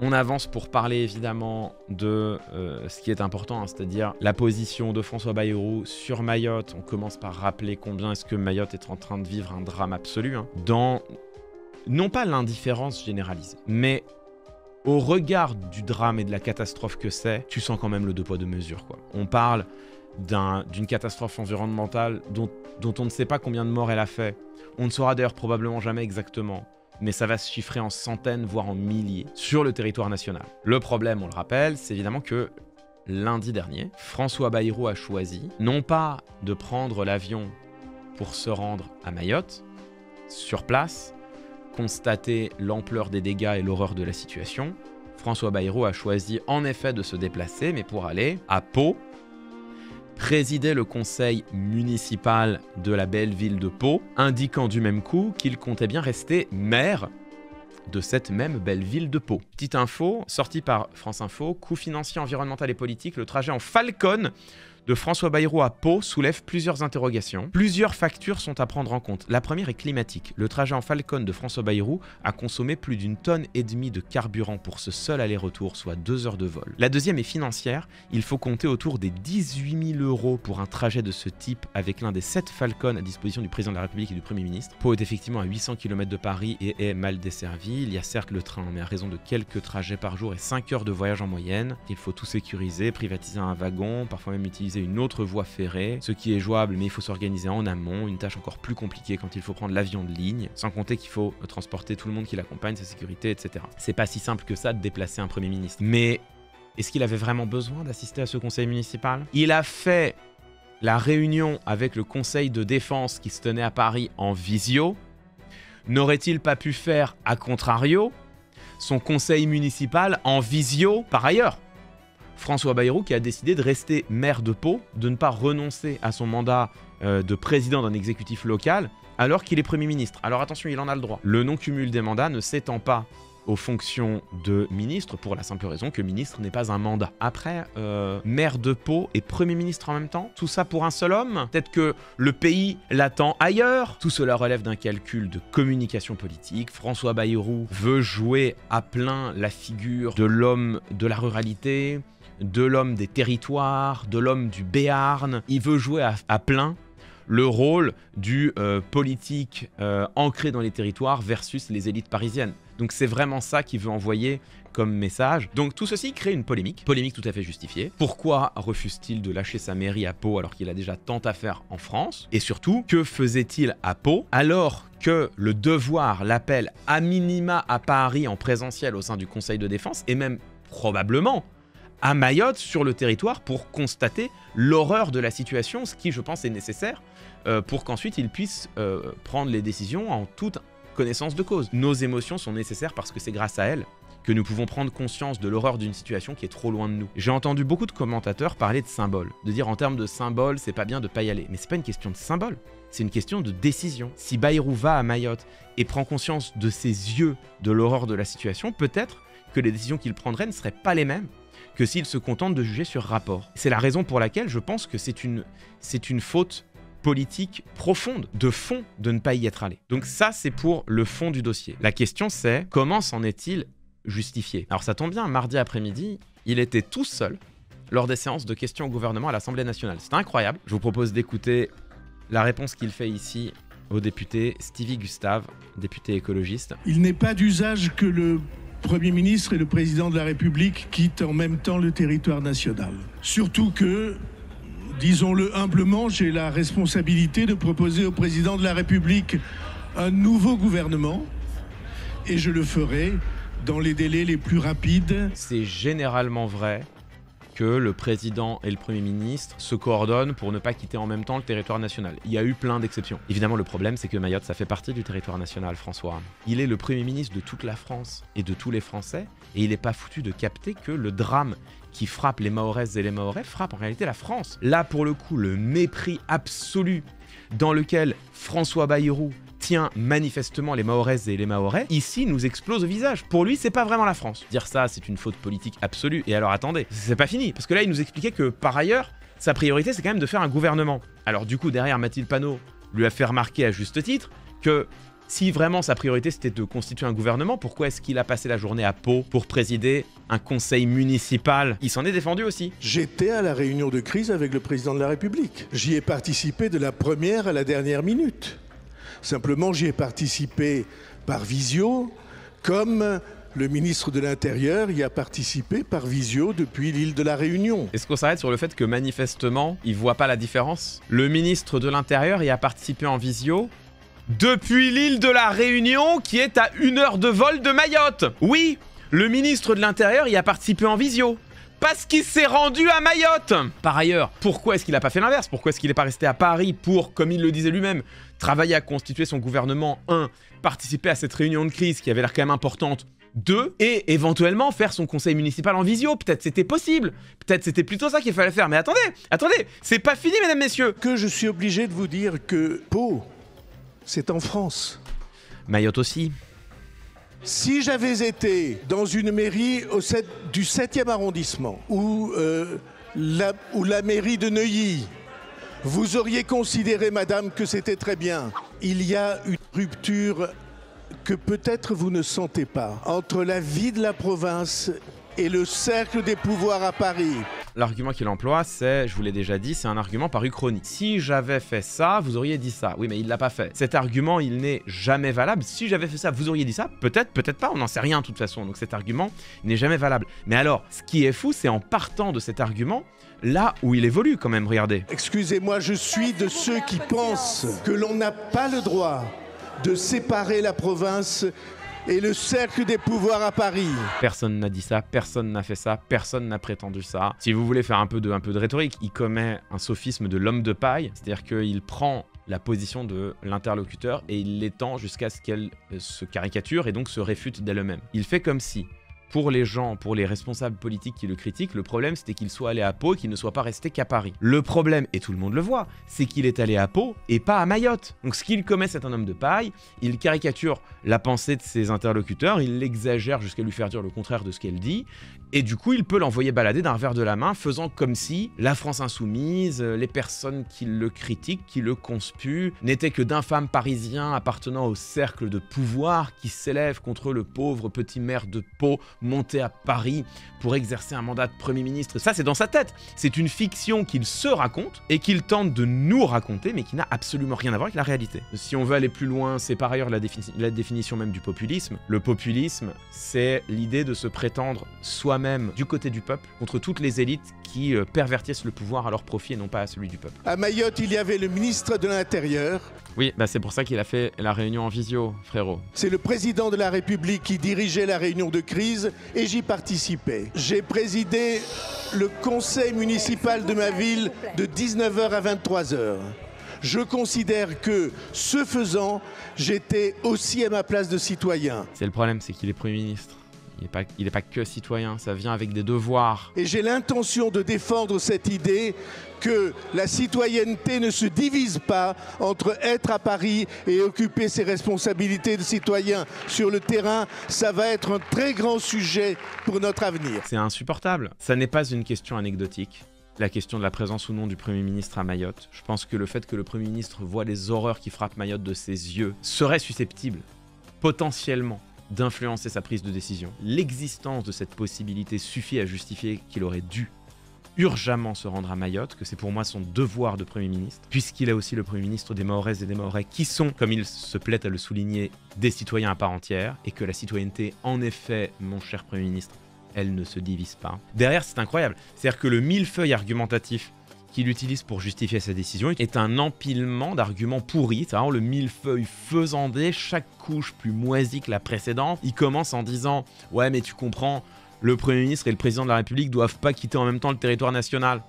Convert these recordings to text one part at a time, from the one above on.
On avance pour parler évidemment de ce qui est important, hein, c'est-à-dire la position de François Bayrou sur Mayotte. On commence par rappeler combien est-ce que Mayotte est en train de vivre un drame absolu, hein, dans non pas l'indifférence généralisée, mais au regard du drame et de la catastrophe que c'est, tu sens quand même le deux poids deux mesures, quoi. On parle d'une catastrophe environnementale dont on ne sait pas combien de morts elle a fait. On ne saura d'ailleurs probablement jamais exactement, mais ça va se chiffrer en centaines, voire en milliers, sur le territoire national. Le problème, on le rappelle, c'est évidemment que lundi dernier, François Bayrou a choisi, non pas de prendre l'avion pour se rendre à Mayotte, sur place, constater l'ampleur des dégâts et l'horreur de la situation. François Bayrou a choisi en effet de se déplacer, mais pour aller à Pau, présider le conseil municipal de la belle ville de Pau, indiquant du même coup qu'il comptait bien rester maire de cette même belle ville de Pau. Petite info, sortie par France Info, coût financier, environnemental et politique, le trajet en Falcon de François Bayrou à Pau soulève plusieurs interrogations. Plusieurs factures sont à prendre en compte. La première est climatique. Le trajet en Falcon de François Bayrou a consommé plus d'1,5 tonne de carburant pour ce seul aller-retour, soit 2 heures de vol. La deuxième est financière. Il faut compter autour des 18 000 € pour un trajet de ce type avec l'un des 7 Falcons à disposition du président de la République et du Premier ministre. Pau est effectivement à 800 km de Paris et est mal desservi. Il y a certes le train, mais à raison de quelques trajets par jour et 5 heures de voyage en moyenne. Il faut tout sécuriser, privatiser un wagon, parfois même utiliser une autre voie ferrée, ce qui est jouable, mais il faut s'organiser en amont, une tâche encore plus compliquée quand il faut prendre l'avion de ligne, sans compter qu'il faut transporter tout le monde qui l'accompagne, sa sécurité, etc. C'est pas si simple que ça de déplacer un Premier ministre. Mais est-ce qu'il avait vraiment besoin d'assister à ce conseil municipal? Il a fait la réunion avec le conseil de défense qui se tenait à Paris en visio. N'aurait-il pas pu faire, à contrario, son conseil municipal en visio par ailleurs? François Bayrou qui a décidé de rester maire de Pau, de ne pas renoncer à son mandat de président d'un exécutif local, alors qu'il est Premier ministre. Alors attention, il en a le droit. Le non-cumul des mandats ne s'étend pas aux fonctions de ministre, pour la simple raison que ministre n'est pas un mandat. Après, maire de Pau et Premier ministre en même temps, tout ça pour un seul homme? Peut-être que le pays l'attend ailleurs? Tout cela relève d'un calcul de communication politique. François Bayrou veut jouer à plein la figure de l'homme de la ruralité, de l'homme des territoires, de l'homme du Béarn. Il veut jouer à plein le rôle du politique ancré dans les territoires versus les élites parisiennes. Donc c'est vraiment ça qu'il veut envoyer comme message. Donc tout ceci crée une polémique tout à fait justifiée. Pourquoi refuse-t-il de lâcher sa mairie à Pau alors qu'il a déjà tant à faire en France? Et surtout, que faisait-il à Pau alors que le devoir l'appelle à minima à Paris en présentiel au sein du Conseil de défense et même probablement à Mayotte, sur le territoire, pour constater l'horreur de la situation, ce qui, je pense, est nécessaire pour qu'ensuite il puisse prendre les décisions en toute connaissance de cause. Nos émotions sont nécessaires parce que c'est grâce à elles que nous pouvons prendre conscience de l'horreur d'une situation qui est trop loin de nous. J'ai entendu beaucoup de commentateurs parler de symboles, de dire en termes de symboles, c'est pas bien de pas y aller. Mais c'est pas une question de symbole, c'est une question de décision. Si Bayrou va à Mayotte et prend conscience de ses yeux de l'horreur de la situation, peut-être que les décisions qu'il prendrait ne seraient pas les mêmes que s'il se contente de juger sur rapport. C'est la raison pour laquelle je pense que c'est une faute politique profonde, de fond, de ne pas y être allé. Donc ça, c'est pour le fond du dossier. La question, c'est comment s'en est-il justifié? Alors ça tombe bien, mardi après-midi, il était tout seul lors des séances de questions au gouvernement à l'Assemblée nationale. C'est incroyable. Je vous propose d'écouter la réponse qu'il fait ici au député Stevie Gustave, député écologiste. Il n'est pas d'usage que le Premier ministre et le Président de la République quittent en même temps le territoire national. Surtout que, disons-le humblement, j'ai la responsabilité de proposer au Président de la République un nouveau gouvernement et je le ferai dans les délais les plus rapides. C'est généralement vrai que le président et le Premier ministre se coordonnent pour ne pas quitter en même temps le territoire national. Il y a eu plein d'exceptions. Évidemment, le problème, c'est que Mayotte, ça fait partie du territoire national, François. Il est le Premier ministre de toute la France et de tous les Français, et il n'est pas foutu de capter que le drame qui frappe les Mahoraises et les Mahorais frappe en réalité la France. Là, pour le coup, le mépris absolu dans lequel François Bayrou tient manifestement les Mahoraises et les Mahorais, ici nous explose au visage. Pour lui, c'est pas vraiment la France. Dire ça, c'est une faute politique absolue. Et alors attendez, c'est pas fini, parce que là, il nous expliquait que par ailleurs, sa priorité, c'est quand même de faire un gouvernement. Alors du coup, derrière, Mathilde Panot lui a fait remarquer à juste titre que Si vraiment sa priorité c'était de constituer un gouvernement, pourquoi est-ce qu'il a passé la journée à Pau pour présider un conseil municipal? Il s'en est défendu aussi. J'étais à la réunion de crise avec le président de la République. J'y ai participé de la première à la dernière minute. Simplement, j'y ai participé par visio, comme le ministre de l'Intérieur y a participé par visio depuis l'île de la Réunion. Est-ce qu'on s'arrête sur le fait que manifestement, il voit pas la différence? Le ministre de l'Intérieur y a participé en visio depuis l'île de la Réunion qui est à 1 heure de vol de Mayotte. Oui, le ministre de l'Intérieur y a participé en visio. Parce qu'il s'est rendu à Mayotte. Par ailleurs, pourquoi est-ce qu'il n'a pas fait l'inverse? Pourquoi est-ce qu'il n'est pas resté à Paris pour, comme il le disait lui-même, travailler à constituer son gouvernement? 1. Participer à cette réunion de crise qui avait l'air quand même importante. 2. Et éventuellement faire son conseil municipal en visio. Peut-être c'était possible. Peut-être c'était plutôt ça qu'il fallait faire. Mais attendez, c'est pas fini, mesdames, messieurs. Que je suis obligé de vous dire que Pau, c'est en France. Mayotte aussi. Si j'avais été dans une mairie du 7e arrondissement ou la mairie de Neuilly, vous auriez considéré, madame, que c'était très bien. Il y a une rupture que peut-être vous ne sentez pas entre la vie de la province et le cercle des pouvoirs à Paris. L'argument qu'il emploie, c'est, je vous l'ai déjà dit, c'est un argument par uchronie. Si j'avais fait ça, vous auriez dit ça. Oui, mais il l'a pas fait. Cet argument, il n'est jamais valable. Si j'avais fait ça, vous auriez dit ça. Peut-être, peut-être pas, on n'en sait rien de toute façon. Donc cet argument n'est jamais valable. Mais alors, ce qui est fou, c'est en partant de cet argument, là où il évolue quand même, regardez. Excusez-moi, je suis de ceux qui pensent que l'on n'a pas le droit de séparer la province et le cercle des pouvoirs à Paris. Personne n'a dit ça, personne n'a fait ça, personne n'a prétendu ça. Si vous voulez faire un peu de rhétorique, il commet un sophisme de l'homme de paille, c'est-à-dire qu'il prend la position de l'interlocuteur et il l'étend jusqu'à ce qu'elle se caricature et donc se réfute d'elle-même. Il fait comme si, pour les gens, pour les responsables politiques qui le critiquent, le problème c'était qu'il soit allé à Pau et qu'il ne soit pas resté qu'à Paris. Le problème, et tout le monde le voit, c'est qu'il est allé à Pau et pas à Mayotte. Donc ce qu'il commet, c'est un homme de paille, il caricature la pensée de ses interlocuteurs, il l'exagère jusqu'à lui faire dire le contraire de ce qu'elle dit, et du coup il peut l'envoyer balader d'un revers de la main, faisant comme si la France insoumise, les personnes qui le critiquent, qui le conspuent, n'étaient que d'infâmes parisiens appartenant au cercle de pouvoir qui s'élève contre le pauvre petit maire de Pau, monté à Paris pour exercer un mandat de Premier ministre. Ça, c'est dans sa tête. C'est une fiction qu'il se raconte et qu'il tente de nous raconter, mais qui n'a absolument rien à voir avec la réalité. Si on veut aller plus loin, c'est par ailleurs la définition même du populisme. Le populisme, c'est l'idée de se prétendre soi-même du côté du peuple contre toutes les élites qui pervertissent le pouvoir à leur profit et non pas à celui du peuple. À Mayotte, il y avait le ministre de l'Intérieur. Oui, bah c'est pour ça qu'il a fait la réunion en visio, frérot. C'est le président de la République qui dirigeait la réunion de crise et j'y participais. J'ai présidé le conseil municipal de ma ville de 19h à 23h. Je considère que, ce faisant, j'étais aussi à ma place de citoyen. C'est le problème, c'est qu'il est Premier ministre. Il n'est pas que citoyen, ça vient avec des devoirs. Et j'ai l'intention de défendre cette idée que la citoyenneté ne se divise pas entre être à Paris et occuper ses responsabilités de citoyen sur le terrain. Ça va être un très grand sujet pour notre avenir. C'est insupportable. Ça n'est pas une question anecdotique. La question de la présence ou non du Premier ministre à Mayotte. Je pense que le fait que le Premier ministre voit les horreurs qui frappent Mayotte de ses yeux serait susceptible, potentiellement, d'influencer sa prise de décision. L'existence de cette possibilité suffit à justifier qu'il aurait dû urgemment se rendre à Mayotte, que c'est pour moi son devoir de Premier ministre, puisqu'il est aussi le Premier ministre des Mahoraises et des Mahorais, qui sont, comme il se plaît à le souligner, des citoyens à part entière, et que la citoyenneté, en effet, mon cher Premier ministre, elle ne se divise pas. Derrière, c'est incroyable. C'est-à-dire que le millefeuille argumentatif qu'il utilise pour justifier sa décision est un empilement d'arguments pourris. C'est vraiment le millefeuille faisandé, chaque couche plus moisie que la précédente. Il commence en disant « Ouais, mais tu comprends, le Premier ministre et le Président de la République doivent pas quitter en même temps le territoire national. »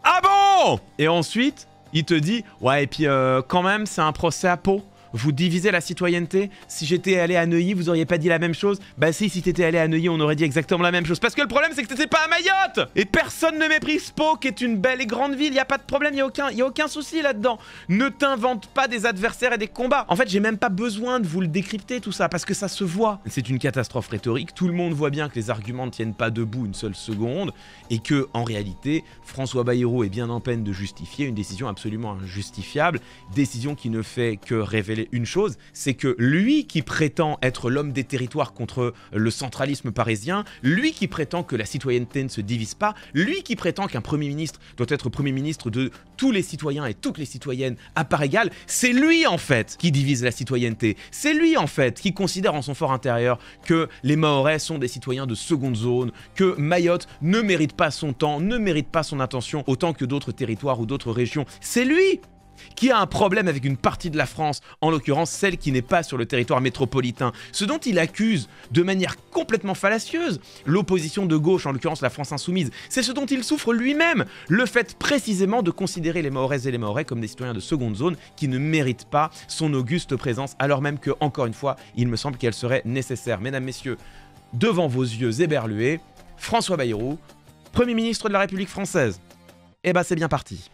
Ah bon? Et ensuite, il te dit « Ouais, et puis quand même, c'est un procès à Pau. Vous divisez la citoyenneté. Si j'étais allé à Neuilly, vous auriez pas dit la même chose. Bah si t'étais allé à Neuilly, on aurait dit exactement la même chose. Parce que le problème, c'est que t'étais pas à Mayotte. Et personne ne méprise Pau, qui est une belle et grande ville. Y a pas de problème, y a aucun souci là-dedans. Ne t'invente pas des adversaires et des combats. En fait, j'ai même pas besoin de vous le décrypter tout ça, parce que ça se voit. C'est une catastrophe rhétorique. Tout le monde voit bien que les arguments ne tiennent pas debout une seule seconde, et que, en réalité, François Bayrou est bien en peine de justifier une décision absolument injustifiable, décision qui ne fait que révéler révéler une chose, c'est que lui qui prétend être l'homme des territoires contre le centralisme parisien, lui qui prétend que la citoyenneté ne se divise pas, lui qui prétend qu'un Premier ministre doit être Premier ministre de tous les citoyens et toutes les citoyennes à part égale, c'est lui en fait qui divise la citoyenneté. C'est lui en fait qui considère en son fort intérieur que les Mahorais sont des citoyens de seconde zone, que Mayotte ne mérite pas son temps, ne mérite pas son attention autant que d'autres territoires ou d'autres régions. C'est lui qui a un problème avec une partie de la France, en l'occurrence celle qui n'est pas sur le territoire métropolitain. Ce dont il accuse de manière complètement fallacieuse l'opposition de gauche, en l'occurrence la France Insoumise, c'est ce dont il souffre lui-même, le fait précisément de considérer les Mahoraises et les Mahorais comme des citoyens de seconde zone qui ne méritent pas son auguste présence, alors même que, encore une fois, il me semble qu'elle serait nécessaire. Mesdames, messieurs, devant vos yeux éberlués, François Bayrou, Premier ministre de la République française. Eh ben c'est bien parti.